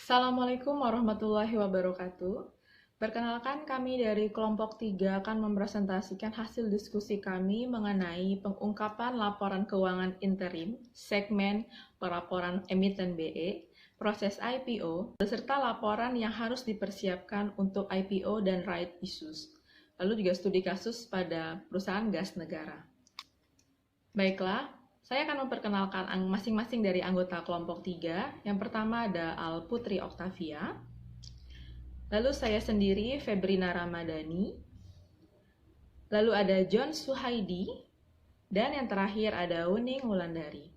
Assalamualaikum warahmatullahi wabarakatuh. Perkenalkan, kami dari kelompok 3 akan mempresentasikan hasil diskusi kami mengenai pengungkapan laporan keuangan interim, segmen pelaporan emiten BE, proses IPO, beserta laporan yang harus dipersiapkan untuk IPO dan right issues, lalu juga studi kasus pada perusahaan gas negara. Baiklah, saya akan memperkenalkan masing-masing dari anggota kelompok 3. Yang pertama ada Al Putri Oktavia. Lalu saya sendiri, Febrina Ramadhani. Lalu ada John Suhaidi. Dan yang terakhir ada Wuning Wulandari.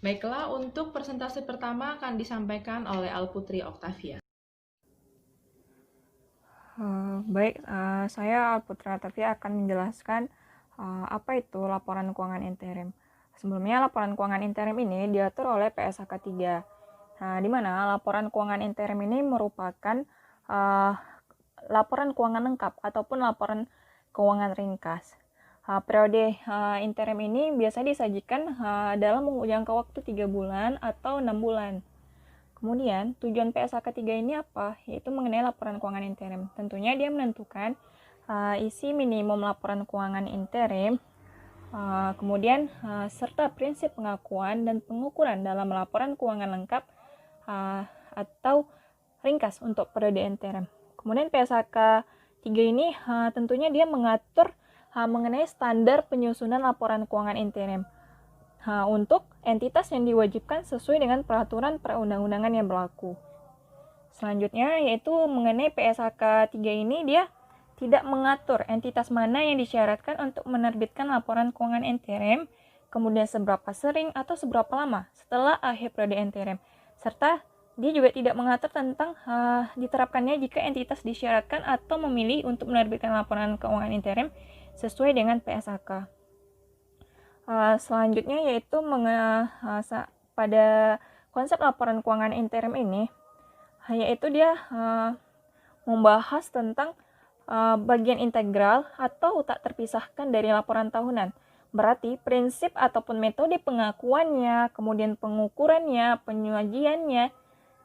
Baiklah, untuk presentasi pertama akan disampaikan oleh Al Putri Oktavia. Saya Alputra Oktavia akan menjelaskan apa itu laporan keuangan interim. Sebelumnya, laporan keuangan interim ini diatur oleh PSAK 3. Nah, di mana laporan keuangan interim ini merupakan laporan keuangan lengkap ataupun laporan keuangan ringkas. Periode interim ini biasanya disajikan dalam jangka waktu 3 bulan atau 6 bulan. Kemudian, tujuan PSAK 3 ini apa? Yaitu mengenai laporan keuangan interim. Tentunya dia menentukan isi minimum laporan keuangan interim, kemudian serta prinsip pengakuan dan pengukuran dalam laporan keuangan lengkap atau ringkas untuk periode interim. Kemudian PSAK 3 ini tentunya dia mengatur mengenai standar penyusunan laporan keuangan interim untuk entitas yang diwajibkan sesuai dengan peraturan perundang-undangan yang berlaku. Selanjutnya yaitu mengenai PSAK 3 ini dia tidak mengatur entitas mana yang disyaratkan untuk menerbitkan laporan keuangan interim, kemudian seberapa sering atau seberapa lama setelah akhir periode interim, serta dia juga tidak mengatur tentang diterapkannya jika entitas disyaratkan atau memilih untuk menerbitkan laporan keuangan interim sesuai dengan PSAK. Selanjutnya yaitu pada konsep laporan keuangan interim ini, yaitu dia membahas tentang bagian integral atau tak terpisahkan dari laporan tahunan. Berarti prinsip ataupun metode pengakuannya, kemudian pengukurannya, penyajiannya,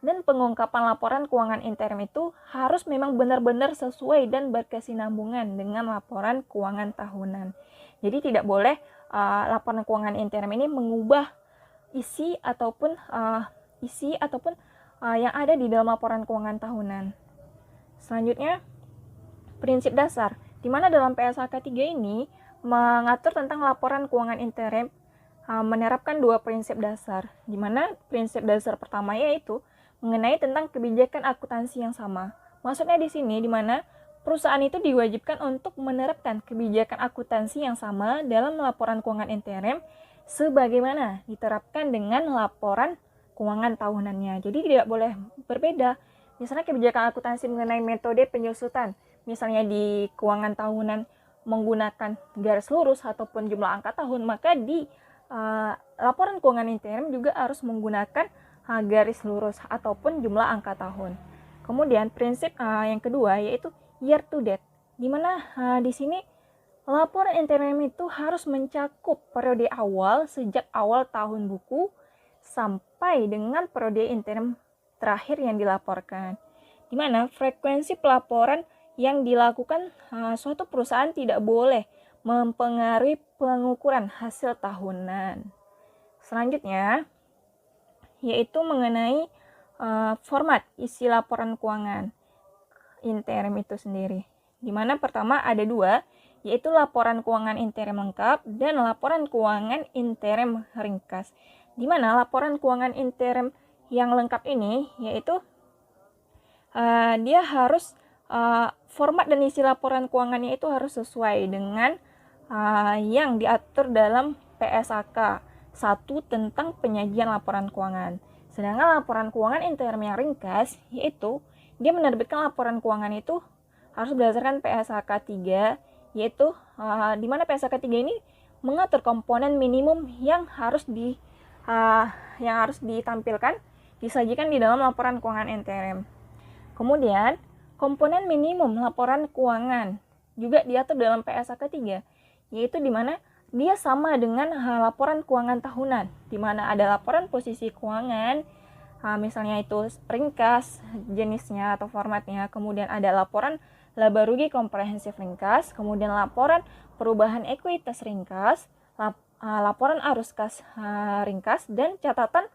dan pengungkapan laporan keuangan interim itu harus memang benar-benar sesuai dan berkesinambungan dengan laporan keuangan tahunan. Jadi tidak boleh laporan keuangan interim ini mengubah isi ataupun yang ada di dalam laporan keuangan tahunan. Selanjutnya, prinsip dasar, di mana dalam PSAK 3 ini mengatur tentang laporan keuangan interim menerapkan 2 prinsip dasar, di mana prinsip dasar pertama yaitu mengenai tentang kebijakan akuntansi yang sama. Maksudnya di sini di mana perusahaan itu diwajibkan untuk menerapkan kebijakan akuntansi yang sama dalam laporan keuangan interim sebagaimana diterapkan dengan laporan keuangan tahunannya. Jadi tidak boleh berbeda. Misalnya kebijakan akuntansi mengenai metode penyusutan, misalnya di keuangan tahunan menggunakan garis lurus ataupun jumlah angka tahun, maka di laporan keuangan interim juga harus menggunakan garis lurus ataupun jumlah angka tahun. Kemudian prinsip yang kedua yaitu year to date, di mana di sini laporan interim itu harus mencakup periode awal sejak awal tahun buku sampai dengan periode interim terakhir yang dilaporkan, di mana frekuensi pelaporan yang dilakukan suatu perusahaan tidak boleh mempengaruhi pengukuran hasil tahunan. Selanjutnya yaitu mengenai format isi laporan keuangan interim itu sendiri, di mana pertama ada 2, yaitu laporan keuangan interim lengkap dan laporan keuangan interim ringkas, di mana laporan keuangan interim yang lengkap ini yaitu dia harus format dan isi laporan keuangannya itu harus sesuai dengan yang diatur dalam PSAK 1 tentang penyajian laporan keuangan. Sedangkan laporan keuangan interim yang ringkas yaitu dia menerbitkan laporan keuangan itu harus berdasarkan PSAK 3, yaitu di mana PSAK 3 ini mengatur komponen minimum yang harus ditampilkan, disajikan di dalam laporan keuangan interim. Kemudian, komponen minimum laporan keuangan juga diatur dalam PSAK 3, yaitu di mana dia sama dengan laporan keuangan tahunan, di mana ada laporan posisi keuangan, misalnya itu ringkas jenisnya atau formatnya, kemudian ada laporan laba rugi komprehensif ringkas, kemudian laporan perubahan ekuitas ringkas, laporan arus kas ringkas, dan catatan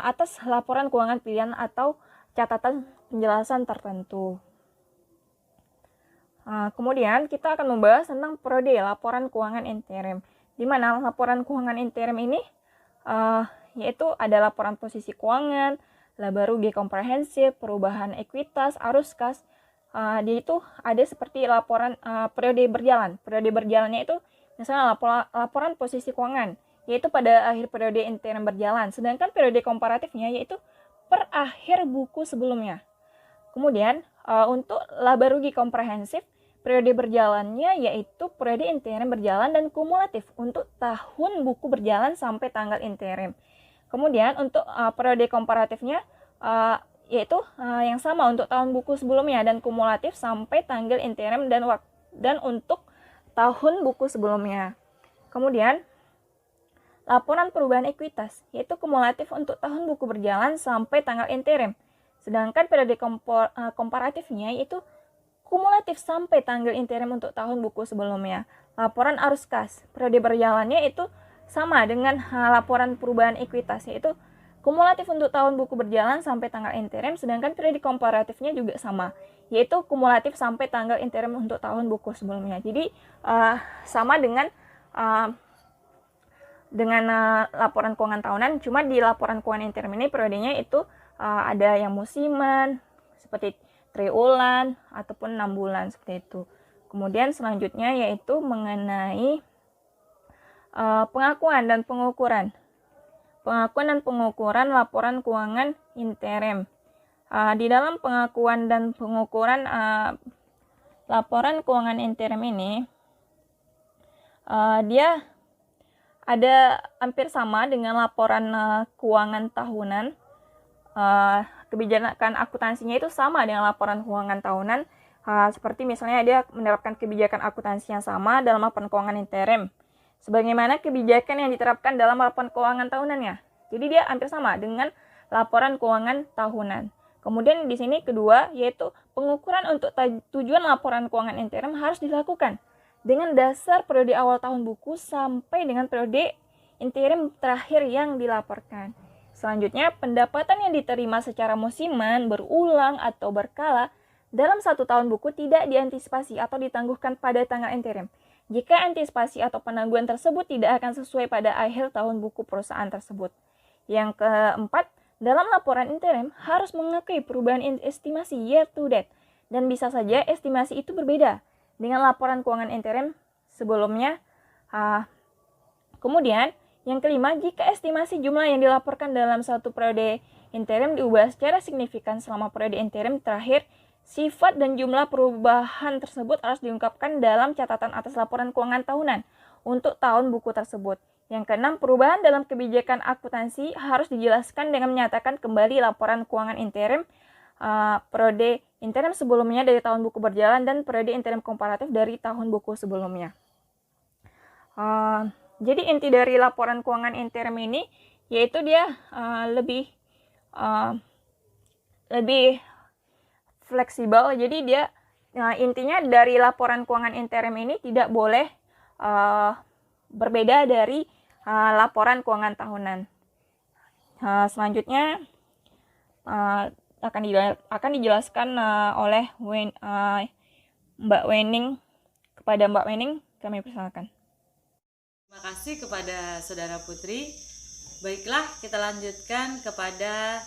atas laporan keuangan pilihan atau catatan penjelasan tertentu. Kemudian kita akan membahas tentang periode laporan keuangan interim, di mana laporan keuangan interim ini yaitu ada laporan posisi keuangan, laba rugi komprehensif, perubahan ekuitas, arus kas. Dia itu ada seperti laporan periode berjalan. Periode berjalannya itu misalnya laporan posisi keuangan, yaitu pada akhir periode interim berjalan. Sedangkan periode komparatifnya yaitu per akhir buku sebelumnya. Kemudian untuk laba rugi komprehensif, periode berjalannya yaitu periode interim berjalan dan kumulatif untuk tahun buku berjalan sampai tanggal interim. Kemudian untuk periode komparatifnya yaitu yang sama untuk tahun buku sebelumnya dan kumulatif sampai tanggal interim dan untuk tahun buku sebelumnya. Kemudian laporan perubahan ekuitas yaitu kumulatif untuk tahun buku berjalan sampai tanggal interim. Sedangkan periode komparatifnya yaitu kumulatif sampai tanggal interim untuk tahun buku sebelumnya. Laporan arus kas, periode berjalannya itu sama dengan laporan perubahan ekuitas, yaitu kumulatif untuk tahun buku berjalan sampai tanggal interim, sedangkan periode komparatifnya juga sama, yaitu kumulatif sampai tanggal interim untuk tahun buku sebelumnya. Jadi sama dengan laporan keuangan tahunan, cuma di laporan keuangan interim ini periodenya itu ada yang musiman, seperti triwulan ataupun 6 bulan seperti itu. Kemudian selanjutnya yaitu mengenai pengakuan dan pengukuran. Pengakuan dan pengukuran laporan keuangan interim. Di dalam pengakuan dan pengukuran laporan keuangan interim ini, dia ada hampir sama dengan laporan keuangan tahunan. Kebijakan akuntansinya itu sama dengan laporan keuangan tahunan, seperti misalnya dia menerapkan kebijakan akuntansi yang sama dalam laporan keuangan interim, sebagaimana kebijakan yang diterapkan dalam laporan keuangan tahunannya. Jadi dia hampir sama dengan laporan keuangan tahunan. Kemudian di sini kedua yaitu pengukuran untuk tujuan laporan keuangan interim harus dilakukan dengan dasar periode awal tahun buku sampai dengan periode interim terakhir yang dilaporkan. Selanjutnya, pendapatan yang diterima secara musiman, berulang, atau berkala dalam 1 tahun buku tidak diantisipasi atau ditangguhkan pada tanggal interim. Jika antisipasi atau penangguhan tersebut tidak akan sesuai pada akhir tahun buku perusahaan tersebut. Yang keempat, dalam laporan interim harus mengakui perubahan estimasi year to date, dan bisa saja estimasi itu berbeda dengan laporan keuangan interim sebelumnya. Kemudian, yang kelima, jika estimasi jumlah yang dilaporkan dalam satu periode interim diubah secara signifikan selama periode interim terakhir, sifat dan jumlah perubahan tersebut harus diungkapkan dalam catatan atas laporan keuangan tahunan untuk tahun buku tersebut. Yang keenam, perubahan dalam kebijakan akuntansi harus dijelaskan dengan menyatakan kembali laporan keuangan interim periode interim sebelumnya dari tahun buku berjalan dan periode interim komparatif dari tahun buku sebelumnya. Jadi inti dari laporan keuangan interim ini yaitu dia lebih fleksibel. Jadi dia intinya dari laporan keuangan interim ini tidak boleh berbeda dari laporan keuangan tahunan. Selanjutnya akan dijelaskan oleh Mbak Wening. Kepada Mbak Wening kami persilakan. Terima kasih kepada Saudara Putri. Baiklah, kita lanjutkan kepada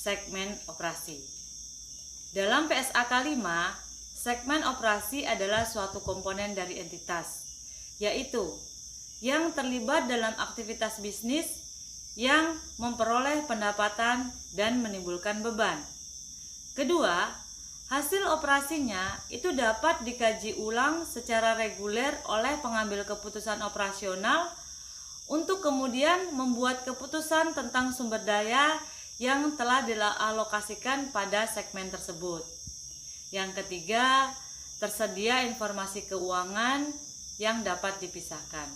segmen operasi. Dalam PSAK 5, segmen operasi adalah suatu komponen dari entitas, yaitu yang terlibat dalam aktivitas bisnis yang memperoleh pendapatan dan menimbulkan beban. Kedua, hasil operasinya itu dapat dikaji ulang secara reguler oleh pengambil keputusan operasional untuk kemudian membuat keputusan tentang sumber daya yang telah dialokasikan pada segmen tersebut. Yang ketiga, tersedia informasi keuangan yang dapat dipisahkan.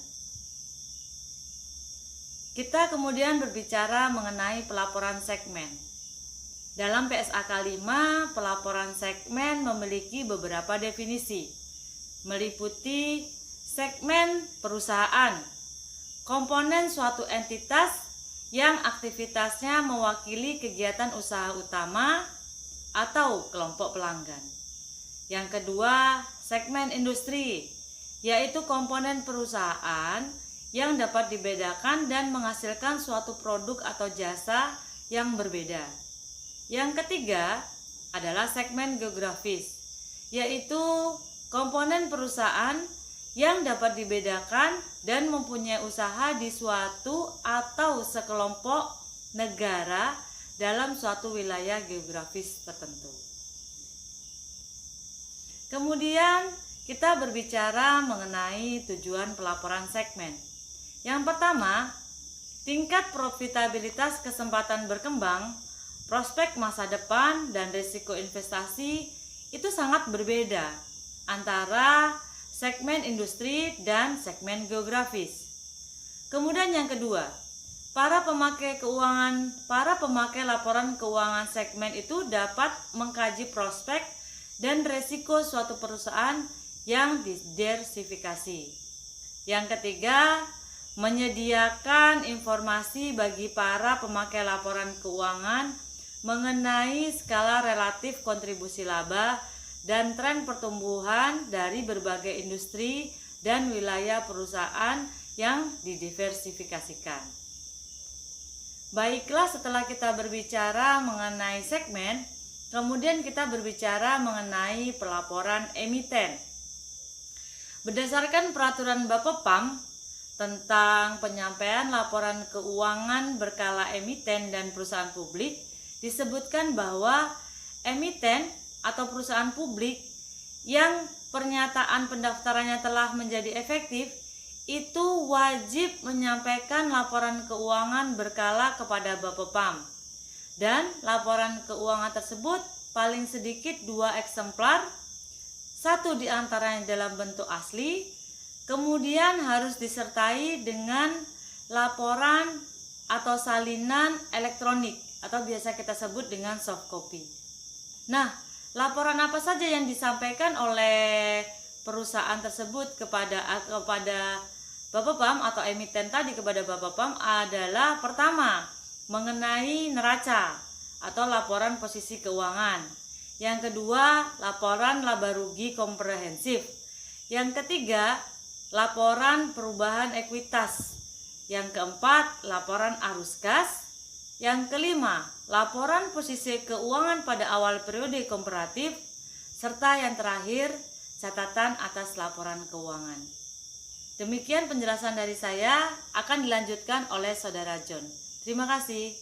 Kita kemudian berbicara mengenai pelaporan segmen. Dalam PSAK 5, pelaporan segmen memiliki beberapa definisi, meliputi segmen perusahaan, komponen suatu entitas yang aktivitasnya mewakili kegiatan usaha utama atau kelompok pelanggan. Yang kedua, segmen industri, yaitu komponen perusahaan yang dapat dibedakan dan menghasilkan suatu produk atau jasa yang berbeda. Yang ketiga adalah segmen geografis, yaitu komponen perusahaan yang dapat dibedakan dan mempunyai usaha di suatu atau sekelompok negara dalam suatu wilayah geografis tertentu. Kemudian kita berbicara mengenai tujuan pelaporan segmen. Yang pertama, tingkat profitabilitas kesempatan berkembang, prospek masa depan, dan risiko investasi itu sangat berbeda antara segmen industri dan segmen geografis. Kemudian yang kedua, para pemakai laporan keuangan segmen itu dapat mengkaji prospek dan resiko suatu perusahaan yang diversifikasi. Yang ketiga, menyediakan informasi bagi para pemakai laporan keuangan mengenai skala relatif kontribusi laba dan tren pertumbuhan dari berbagai industri dan wilayah perusahaan yang didiversifikasikan. Baiklah, setelah kita berbicara mengenai segmen, kemudian kita berbicara mengenai pelaporan emiten. Berdasarkan peraturan Bapepam tentang penyampaian laporan keuangan berkala emiten dan perusahaan publik, disebutkan bahwa emiten atau perusahaan publik yang pernyataan pendaftarannya telah menjadi efektif itu wajib menyampaikan laporan keuangan berkala kepada Bapepam. Dan laporan keuangan tersebut paling sedikit 2 eksemplar, 1 diantaranya dalam bentuk asli, kemudian harus disertai dengan laporan atau salinan elektronik atau biasa kita sebut dengan soft copy. Nah, laporan apa saja yang disampaikan oleh perusahaan tersebut kepada Bapepam atau emiten tadi kepada Bapepam adalah pertama, mengenai neraca atau laporan posisi keuangan. Yang kedua, laporan laba rugi komprehensif. Yang ketiga, laporan perubahan ekuitas. Yang keempat, laporan arus kas. Yang kelima, laporan posisi keuangan pada awal periode komparatif. Serta yang terakhir, catatan atas laporan keuangan. Demikian penjelasan dari saya, akan dilanjutkan oleh Saudara John. Terima kasih.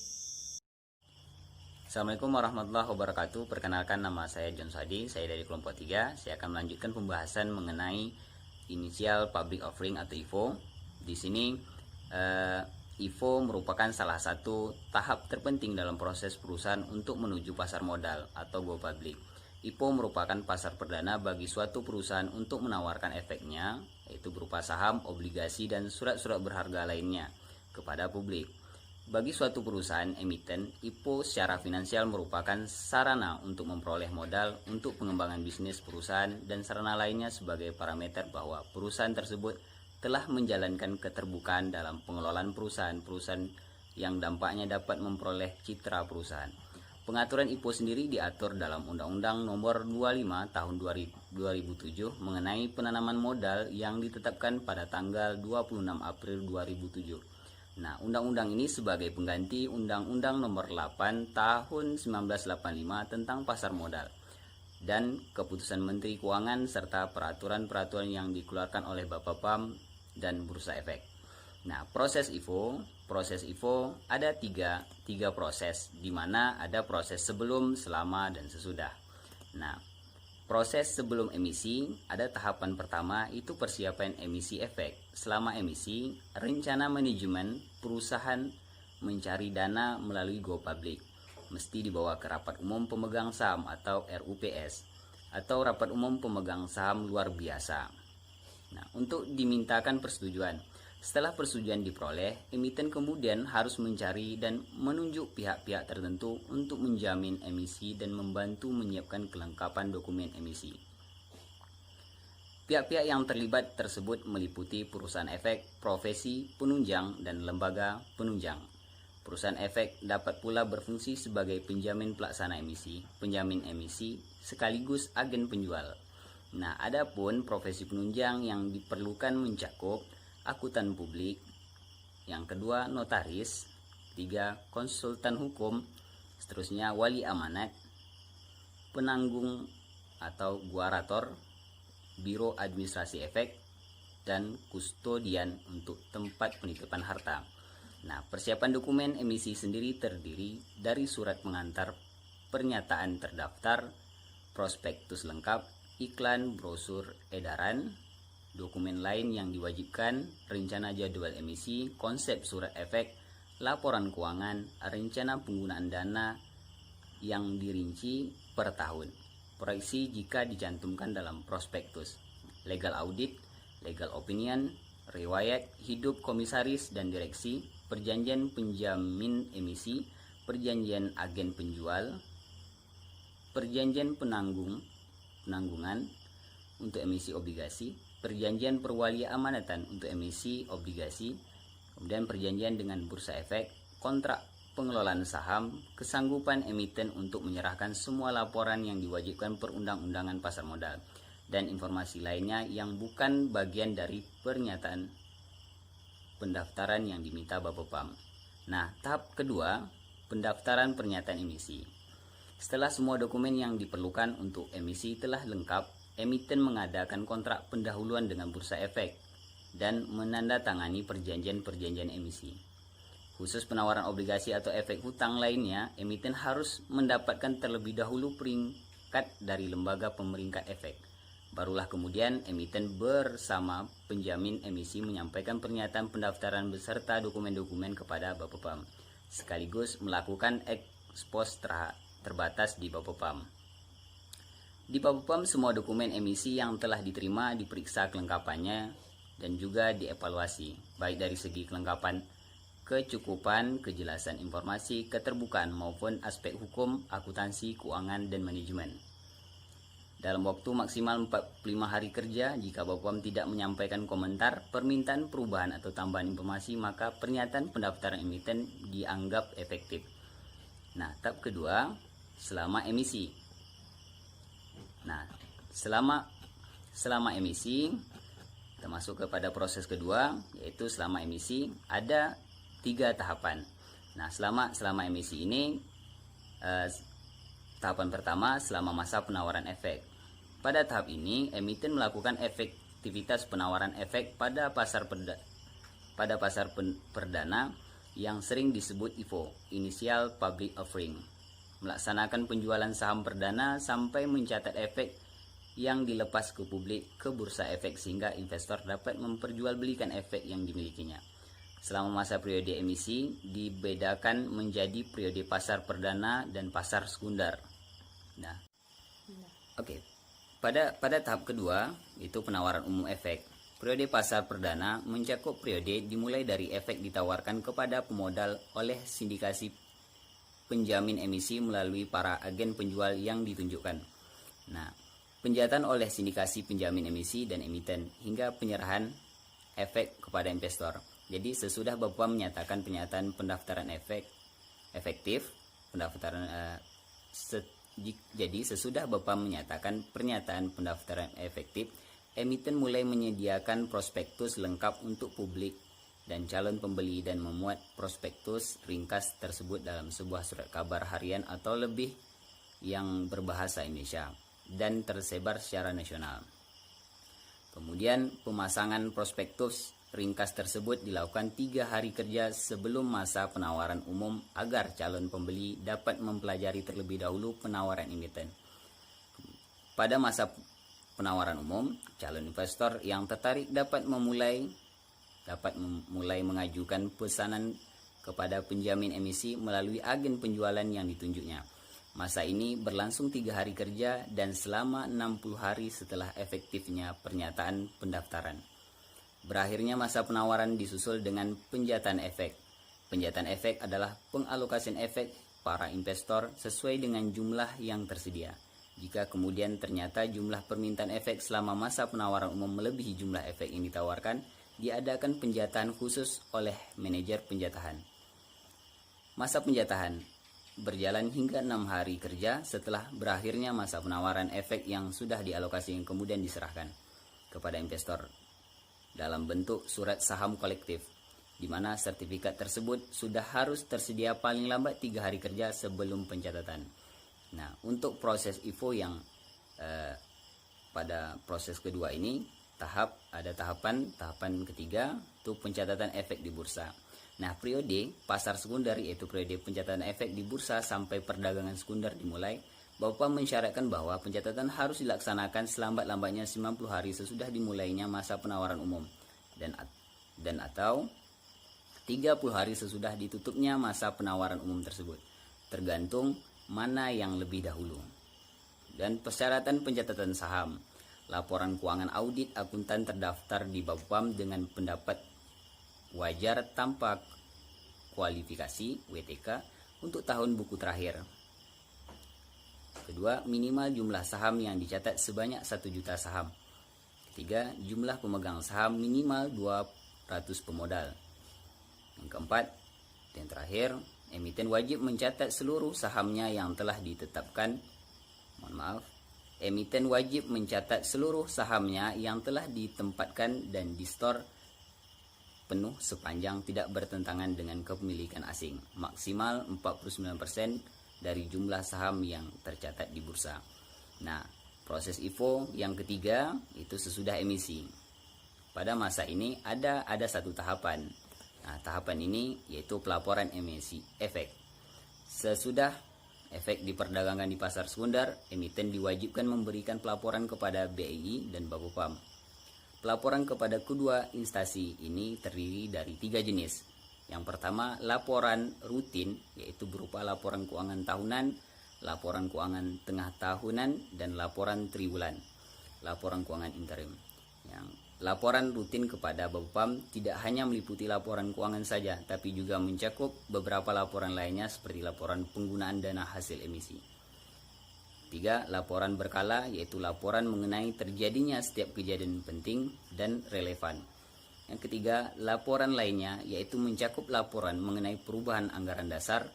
Assalamualaikum warahmatullahi wabarakatuh. Perkenalkan, nama saya John Sadi, saya dari kelompok 3. Saya akan melanjutkan pembahasan mengenai Initial Public Offering atau IPO. Di sini IPO merupakan salah satu tahap terpenting dalam proses perusahaan untuk menuju pasar modal atau go public. IPO merupakan pasar perdana bagi suatu perusahaan untuk menawarkan efeknya, yaitu berupa saham, obligasi, dan surat-surat berharga lainnya kepada publik. Bagi suatu perusahaan emiten, IPO secara finansial merupakan sarana untuk memperoleh modal untuk pengembangan bisnis perusahaan dan sarana lainnya sebagai parameter bahwa perusahaan tersebut telah menjalankan keterbukaan dalam pengelolaan perusahaan yang dampaknya dapat memperoleh citra perusahaan. Pengaturan IPO sendiri diatur dalam Undang-Undang Nomor 25 Tahun 2007 mengenai penanaman modal yang ditetapkan pada tanggal 26 April 2007. Nah, undang-undang ini sebagai pengganti Undang-Undang Nomor 8 Tahun 1985 tentang pasar modal dan keputusan Menteri Keuangan serta peraturan-peraturan yang dikeluarkan oleh Bapepam dan Bursa Efek. Nah, proses IPO ada tiga proses, di mana ada proses sebelum, selama, dan sesudah. Nah, proses sebelum emisi ada tahapan pertama, itu persiapan emisi efek. Selama emisi, rencana manajemen perusahaan mencari dana melalui go public mesti dibawa ke rapat umum pemegang saham atau RUPS atau rapat umum pemegang saham luar biasa. Nah, untuk dimintakan persetujuan, Setelah persetujuan diperoleh, emiten kemudian harus mencari dan menunjuk pihak-pihak tertentu untuk menjamin emisi dan membantu menyiapkan kelengkapan dokumen emisi. Pihak-pihak yang terlibat tersebut meliputi perusahaan efek, profesi, penunjang, dan lembaga penunjang. Perusahaan efek dapat pula berfungsi sebagai penjamin pelaksana emisi, penjamin emisi, sekaligus agen penjual. Nah, adapun profesi penunjang yang diperlukan mencakup akuntan publik, yang kedua notaris, tiga konsultan hukum, seterusnya wali amanat, penanggung atau guarator, biro administrasi efek, dan kustodian untuk tempat penitipan harta. Nah, persiapan dokumen emisi sendiri terdiri dari surat pengantar pernyataan terdaftar, prospektus lengkap, iklan, brosur, edaran, dokumen lain yang diwajibkan, rencana jadwal emisi, konsep surat efek, laporan keuangan, rencana penggunaan dana yang dirinci per tahun, proyeksi jika dicantumkan dalam prospektus, legal audit, legal opinion, riwayat hidup komisaris dan direksi, perjanjian penjamin emisi, perjanjian agen penjual, perjanjian penanggungan untuk emisi obligasi, perjanjian perwali amanatan untuk emisi obligasi, kemudian perjanjian dengan bursa efek, kontrak pengelolaan saham, kesanggupan emiten untuk menyerahkan semua laporan yang diwajibkan perundang-undangan pasar modal, dan informasi lainnya yang bukan bagian dari pernyataan pendaftaran yang diminta Bapepam. Nah, tahap kedua, pendaftaran pernyataan emisi. Setelah semua dokumen yang diperlukan untuk emisi telah lengkap, emiten mengadakan kontrak pendahuluan dengan bursa efek dan menandatangani perjanjian-perjanjian emisi. Khusus penawaran obligasi atau efek hutang lainnya, emiten harus mendapatkan terlebih dahulu peringkat dari lembaga pemeringkat efek. Barulah kemudian emiten bersama penjamin emisi menyampaikan pernyataan pendaftaran beserta dokumen-dokumen kepada Bapepam, sekaligus melakukan ekspos terbatas di Bapepam. Di Bapepam, semua dokumen emisi yang telah diterima diperiksa kelengkapannya dan juga dievaluasi, baik dari segi kelengkapan, kecukupan, kejelasan informasi, keterbukaan maupun aspek hukum, akuntansi, keuangan, dan manajemen. Dalam waktu maksimal 45 hari kerja, jika Bapepam tidak menyampaikan komentar, permintaan perubahan atau tambahan informasi, maka pernyataan pendaftaran emiten dianggap efektif. Nah, tahap kedua, selama emisi. Nah, selama emisi, kita masuk kepada proses kedua, yaitu selama emisi ada 3 tahapan. Nah, selama emisi ini, tahapan pertama selama masa penawaran efek. Pada tahap ini, emiten melakukan efektivitas penawaran efek pada pasar perdana yang sering disebut IPO, Initial Public Offering. Melaksanakan penjualan saham perdana sampai mencatat efek yang dilepas ke publik ke bursa efek sehingga investor dapat memperjualbelikan efek yang dimilikinya. Selama masa periode emisi dibedakan menjadi periode pasar perdana dan pasar sekunder. Nah, oke. Pada tahap kedua, itu penawaran umum efek. Periode pasar perdana mencakup periode dimulai dari efek ditawarkan kepada pemodal oleh sindikasi penjamin emisi melalui para agen penjual yang ditunjukkan. Nah, penjahatan oleh sindikasi penjamin emisi dan emiten hingga penyerahan efek kepada investor. Jadi sesudah Bapepam menyatakan pernyataan pendaftaran efektif, jadi sesudah Bapepam menyatakan pernyataan pendaftaran efektif, emiten mulai menyediakan prospektus lengkap untuk publik dan calon pembeli dan memuat prospektus ringkas tersebut dalam sebuah surat kabar harian atau lebih yang berbahasa Indonesia dan tersebar secara nasional. Kemudian pemasangan prospektus ringkas tersebut dilakukan 3 hari kerja sebelum masa penawaran umum agar calon pembeli dapat mempelajari terlebih dahulu penawaran emiten. Pada masa penawaran umum, calon investor yang tertarik dapat mulai mengajukan pesanan kepada penjamin emisi melalui agen penjualan yang ditunjuknya. Masa ini berlangsung 3 hari kerja dan selama 60 hari setelah efektifnya pernyataan pendaftaran. Berakhirnya masa penawaran disusul dengan penjataan efek. Penjataan efek adalah pengalokasian efek para investor sesuai dengan jumlah yang tersedia. Jika kemudian ternyata jumlah permintaan efek selama masa penawaran umum melebihi jumlah efek yang ditawarkan, diadakan penjataan khusus oleh manajer penjatahan. Masa penjatahan berjalan hingga 6 hari kerja setelah berakhirnya masa penawaran efek yang sudah dialokasi yang kemudian diserahkan kepada investor dalam bentuk surat saham kolektif, di mana sertifikat tersebut sudah harus tersedia paling lambat 3 hari kerja sebelum pencatatan. Nah, untuk proses IFO yang pada proses kedua ini ada tahapan ketiga itu pencatatan efek di bursa. Nah, periode pasar sekunder yaitu periode pencatatan efek di bursa sampai perdagangan sekunder dimulai, Bapepam mensyaratkan bahwa pencatatan harus dilaksanakan selambat-lambatnya 90 hari sesudah dimulainya masa penawaran umum dan atau 30 hari sesudah ditutupnya masa penawaran umum tersebut, tergantung mana yang lebih dahulu. Dan persyaratan pencatatan saham, laporan keuangan audit akuntan terdaftar di Bapepam dengan pendapat wajar tanpa kualifikasi WTK untuk tahun buku terakhir. Kedua, minimal jumlah saham yang dicatat sebanyak 1 juta saham. Ketiga, jumlah pemegang saham minimal 200 pemodal. Yang keempat, dan terakhir, emiten wajib mencatat seluruh sahamnya yang telah ditetapkan. Emiten wajib mencatat seluruh sahamnya yang telah ditempatkan dan di store penuh sepanjang tidak bertentangan dengan kepemilikan asing, maksimal 49% dari jumlah saham yang tercatat di bursa. Nah, proses IFO yang ketiga itu sesudah emisi. Pada masa ini ada satu tahapan. Nah, tahapan ini yaitu pelaporan emisi efek. Sesudah efek diperdagangkan di pasar sekunder, emiten diwajibkan memberikan pelaporan kepada BEI dan Bapepam. Pelaporan kepada kedua instansi ini terdiri dari 3 jenis. Yang pertama, laporan rutin, yaitu berupa laporan keuangan tahunan, laporan keuangan tengah tahunan, dan laporan triwulan, laporan keuangan interim. Yang laporan rutin kepada Bapepam tidak hanya meliputi laporan keuangan saja, tapi juga mencakup beberapa laporan lainnya seperti laporan penggunaan dana hasil emisi. 3. Laporan berkala, yaitu laporan mengenai terjadinya setiap kejadian penting dan relevan. Yang ketiga, laporan lainnya, yaitu mencakup laporan mengenai perubahan anggaran dasar,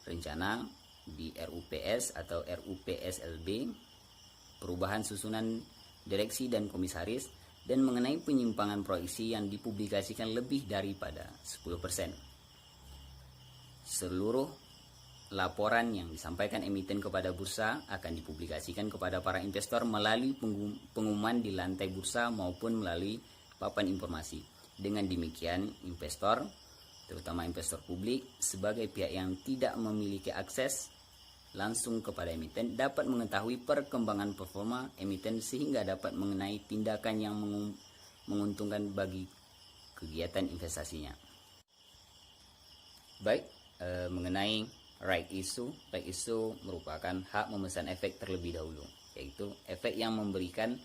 rencana di RUPS atau RUPSLB, perubahan susunan direksi dan komisaris, dan mengenai penyimpangan proyeksi yang dipublikasikan lebih daripada 10%. Seluruh laporan yang disampaikan emiten kepada bursa akan dipublikasikan kepada para investor melalui pengumuman di lantai bursa maupun melalui papan informasi. Dengan demikian, investor, terutama investor publik, sebagai pihak yang tidak memiliki akses langsung kepada emiten, dapat mengetahui perkembangan performa emiten sehingga dapat mengenai tindakan yang menguntungkan bagi kegiatan investasinya. Baik, mengenai right issue merupakan hak memesan efek terlebih dahulu, yaitu efek yang memberikan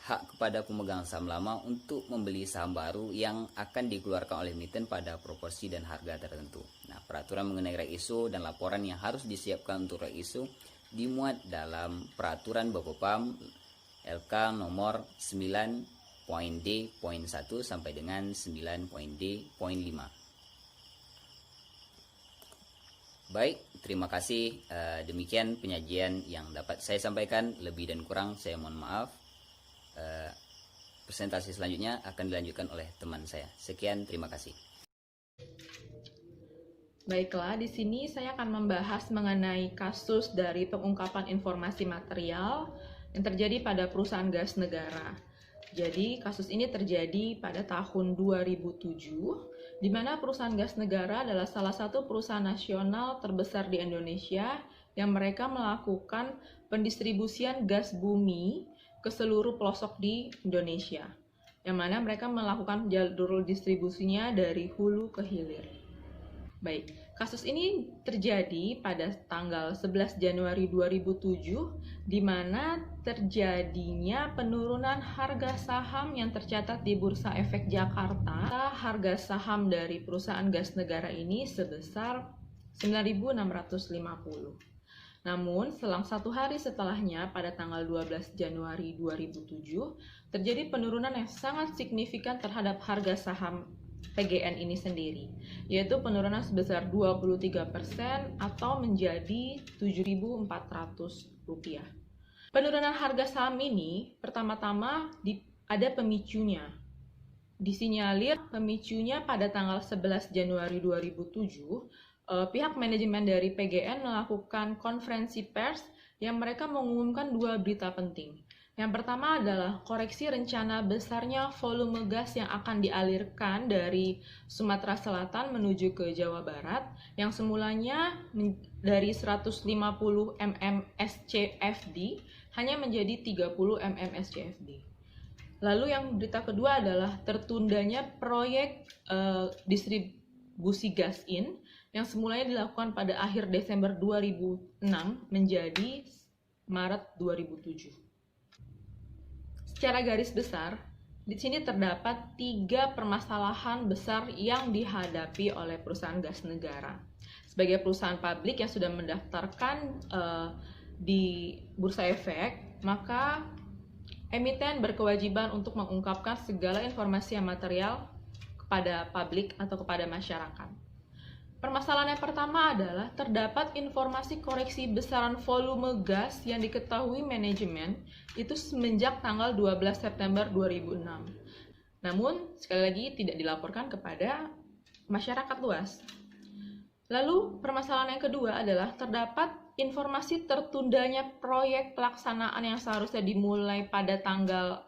hak kepada pemegang saham lama untuk membeli saham baru yang akan dikeluarkan oleh emiten pada proporsi dan harga tertentu. Nah, peraturan mengenai right issue dan laporan yang harus disiapkan untuk right issue dimuat dalam peraturan Bapepam LK nomor 9.D.1 sampai dengan 9.D.5. Baik, terima kasih. Demikian penyajian yang dapat saya sampaikan. Lebih dan kurang saya mohon maaf. Presentasi selanjutnya akan dilanjutkan oleh teman saya. Sekian, terima kasih. Baiklah, di sini saya akan membahas mengenai kasus dari pengungkapan informasi material yang terjadi pada perusahaan gas negara. Jadi, kasus ini terjadi pada tahun 2007, di mana perusahaan gas negara adalah salah satu perusahaan nasional terbesar di Indonesia yang mereka melakukan pendistribusian gas bumi ke seluruh pelosok di Indonesia, yang mana mereka melakukan jalur distribusinya dari hulu ke hilir. Baik, Kasus ini terjadi pada tanggal 11 Januari 2007, di mana terjadinya penurunan harga saham yang tercatat di Bursa Efek Jakarta. Harga saham dari perusahaan gas negara ini sebesar 9.650. Namun, selang 1 hari setelahnya, pada tanggal 12 Januari 2007, terjadi penurunan yang sangat signifikan terhadap harga saham PGN ini sendiri, yaitu penurunan sebesar 23% atau menjadi Rp7.400. Penurunan harga saham ini pertama-tama ada pemicunya. Disinyalir pemicunya pada tanggal 11 Januari 2007, pihak manajemen dari PGN melakukan konferensi pers yang mereka mengumumkan 2 berita penting. Yang pertama adalah koreksi rencana besarnya volume gas yang akan dialirkan dari Sumatera Selatan menuju ke Jawa Barat, yang semulanya dari 150 mmSCFD hanya menjadi 30 mmSCFD. Lalu yang berita kedua adalah tertundanya proyek distribusi gas in yang semulanya dilakukan pada akhir Desember 2006 menjadi Maret 2007. Secara garis besar, di sini terdapat 3 permasalahan besar yang dihadapi oleh perusahaan gas negara. Sebagai perusahaan publik yang sudah mendaftarkan di Bursa Efek, maka emiten berkewajiban untuk mengungkapkan segala informasi yang material kepada publik atau kepada masyarakat. Permasalahan yang pertama adalah terdapat informasi koreksi besaran volume gas yang diketahui manajemen itu semenjak tanggal 12 September 2006. Namun, sekali lagi tidak dilaporkan kepada masyarakat luas. Lalu, permasalahan yang kedua adalah terdapat informasi tertundanya proyek pelaksanaan yang seharusnya dimulai pada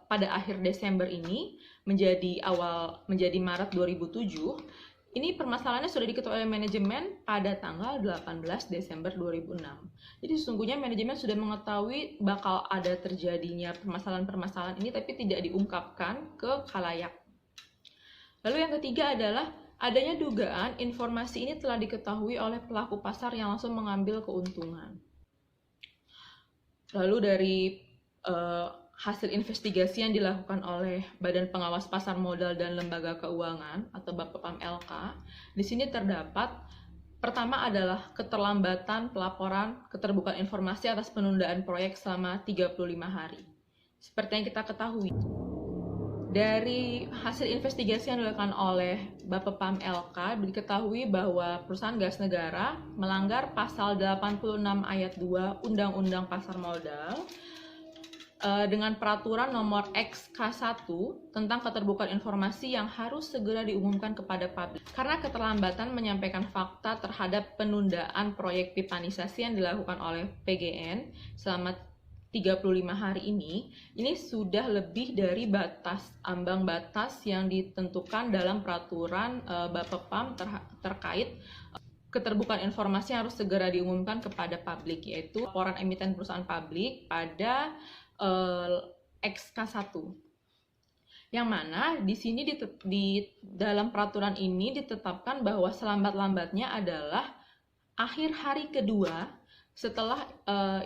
akhir Desember ini menjadi Maret 2007. Ini permasalahannya sudah diketahui oleh manajemen pada tanggal 18 Desember 2006. Jadi sesungguhnya manajemen sudah mengetahui bakal ada terjadinya permasalahan-permasalahan ini, tapi tidak diungkapkan ke khalayak. Lalu yang ketiga adalah adanya dugaan informasi ini telah diketahui oleh pelaku pasar yang langsung mengambil keuntungan. Lalu dari hasil investigasi yang dilakukan oleh Badan Pengawas Pasar Modal dan Lembaga Keuangan atau Bapepam LK, di sini terdapat pertama adalah keterlambatan pelaporan keterbukaan informasi atas penundaan proyek selama 35 hari. Seperti yang kita ketahui, dari hasil investigasi yang dilakukan oleh Bapepam LK diketahui bahwa perusahaan gas negara melanggar pasal 86 ayat 2 Undang-Undang Pasar Modal dengan peraturan nomor XK1 tentang keterbukaan informasi yang harus segera diumumkan kepada publik. Karena keterlambatan menyampaikan fakta terhadap penundaan proyek pipanisasi yang dilakukan oleh PGN selama 35 hari ini sudah lebih dari ambang batas yang ditentukan dalam peraturan Bapepam terkait keterbukaan informasi yang harus segera diumumkan kepada publik, yaitu laporan emiten perusahaan publik pada XK1. Yang mana di sini di dalam peraturan ini ditetapkan bahwa selambat-lambatnya adalah akhir hari kedua setelah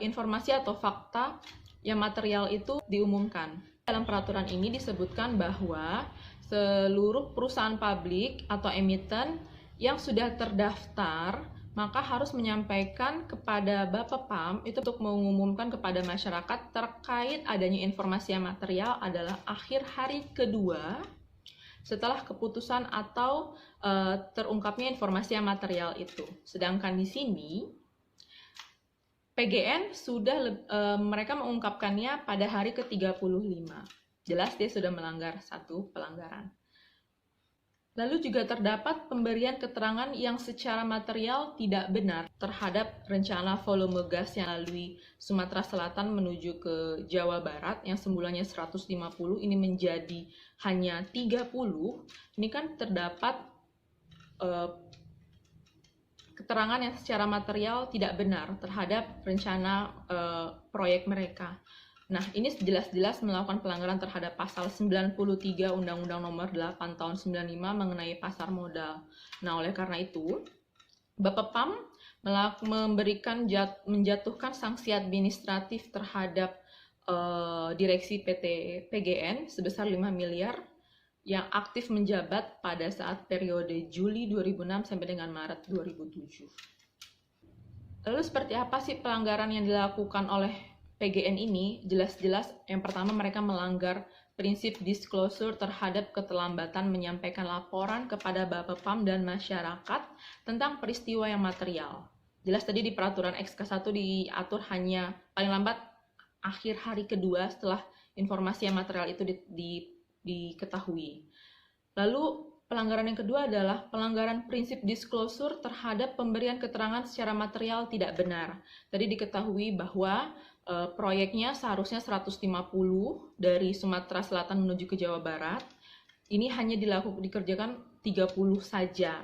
informasi atau fakta yang material itu diumumkan. Dalam peraturan ini disebutkan bahwa seluruh perusahaan publik atau emiten yang sudah terdaftar maka harus menyampaikan kepada Bapepam itu untuk mengumumkan kepada masyarakat terkait adanya informasi yang material adalah akhir hari kedua setelah keputusan atau terungkapnya informasi yang material itu. Sedangkan di sini PGN mereka mengungkapkannya pada hari ke-35. Jelas dia sudah melanggar satu pelanggaran. Lalu juga terdapat pemberian keterangan yang secara material tidak benar terhadap rencana volume gas yang melalui Sumatera Selatan menuju ke Jawa Barat yang semulanya 150 ini menjadi hanya 30. Ini kan terdapat keterangan yang secara material tidak benar terhadap rencana proyek mereka. Nah, ini jelas-jelas melakukan pelanggaran terhadap pasal 93 Undang-Undang Nomor 8 Tahun 95 mengenai pasar modal. Nah, oleh karena itu, Bapepam menjatuhkan sanksi administratif terhadap direksi PT PGN sebesar 5 miliar yang aktif menjabat pada saat periode Juli 2006 sampai dengan Maret 2007. Lalu seperti apa sih pelanggaran yang dilakukan oleh PGN ini? Jelas-jelas yang pertama mereka melanggar prinsip disclosure terhadap keterlambatan menyampaikan laporan kepada Bapepam dan masyarakat tentang peristiwa yang material. Jelas tadi di peraturan XK1 diatur hanya paling lambat akhir hari kedua setelah informasi yang material itu diketahui. Lalu pelanggaran yang kedua adalah pelanggaran prinsip disclosure terhadap pemberian keterangan secara material tidak benar. Tadi diketahui bahwa proyeknya seharusnya 150 dari Sumatera Selatan menuju ke Jawa Barat. Ini hanya dikerjakan 30 saja.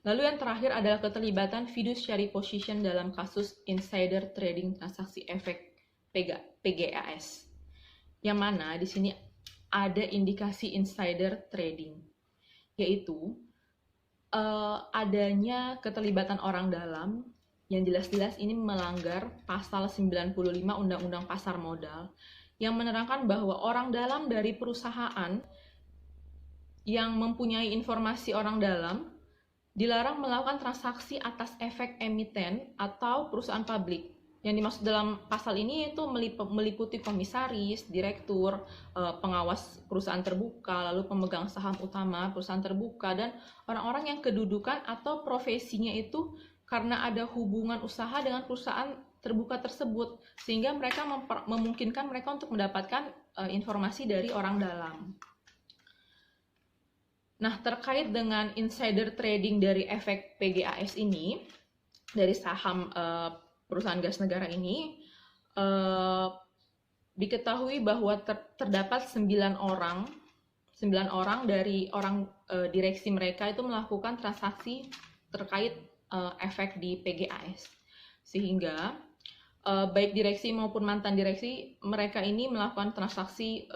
Lalu yang terakhir adalah keterlibatan fiduciary position dalam kasus insider trading transaksi efek PGAS. Yang mana di sini ada indikasi insider trading, yaitu adanya keterlibatan orang dalam yang jelas-jelas ini melanggar pasal 95 Undang-Undang Pasar Modal yang menerangkan bahwa orang dalam dari perusahaan yang mempunyai informasi orang dalam dilarang melakukan transaksi atas efek emiten atau perusahaan publik. Yang dimaksud dalam pasal ini itu meliputi komisaris, direktur, pengawas perusahaan terbuka, lalu pemegang saham utama perusahaan terbuka, dan orang-orang yang kedudukan atau profesinya itu karena ada hubungan usaha dengan perusahaan terbuka tersebut, sehingga mereka memungkinkan mereka untuk mendapatkan informasi dari orang dalam. Nah, terkait dengan insider trading dari efek PGAS ini, dari saham perusahaan gas negara ini, diketahui bahwa terdapat 9 orang dari direksi mereka itu melakukan transaksi terkait efek di PGAS, sehingga baik direksi maupun mantan direksi mereka ini melakukan transaksi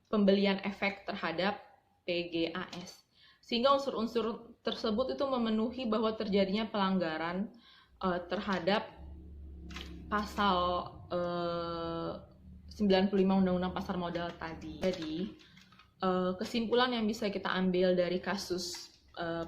pembelian efek terhadap PGAS, sehingga unsur-unsur tersebut itu memenuhi bahwa terjadinya pelanggaran terhadap pasal 95 Undang-Undang Pasar Modal tadi. Jadi kesimpulan yang bisa kita ambil dari kasus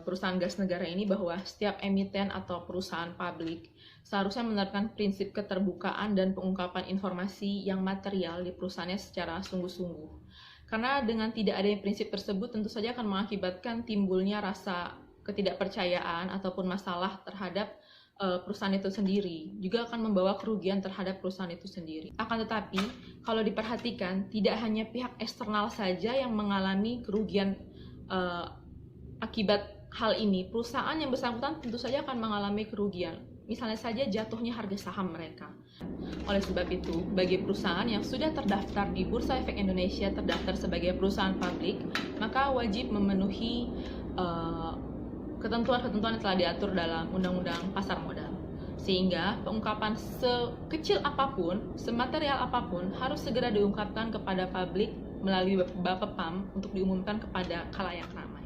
perusahaan gas negara ini bahwa setiap emiten atau perusahaan publik seharusnya menerapkan prinsip keterbukaan dan pengungkapan informasi yang material di perusahaannya secara sungguh-sungguh. Karena dengan tidak adanya prinsip tersebut tentu saja akan mengakibatkan timbulnya rasa ketidakpercayaan ataupun masalah terhadap perusahaan itu sendiri, juga akan membawa kerugian terhadap perusahaan itu sendiri. Akan tetapi, kalau diperhatikan, tidak hanya pihak eksternal saja yang mengalami kerugian akibat hal ini, perusahaan yang bersangkutan tentu saja akan mengalami kerugian. Misalnya saja jatuhnya harga saham mereka. Oleh sebab itu, bagi perusahaan yang sudah terdaftar di Bursa Efek Indonesia, terdaftar sebagai perusahaan publik, maka wajib memenuhi ketentuan-ketentuan yang telah diatur dalam Undang-Undang Pasar Modal. Sehingga pengungkapan sekecil apapun, sematerial apapun, harus segera diungkapkan kepada publik melalui Bapepam untuk diumumkan kepada khalayak ramai.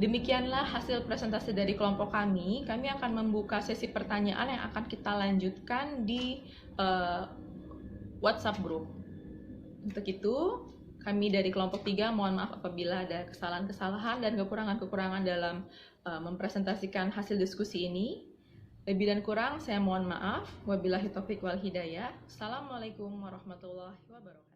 Demikianlah hasil presentasi dari kelompok kami. Kami akan membuka sesi pertanyaan yang akan kita lanjutkan di WhatsApp group. Untuk itu, kami dari kelompok 3 mohon maaf apabila ada kesalahan-kesalahan dan kekurangan-kekurangan dalam mempresentasikan hasil diskusi ini. Lebih dan kurang saya mohon maaf. Wabillahi taufiq wal hidayah. Assalamualaikum warahmatullahi wabarakatuh.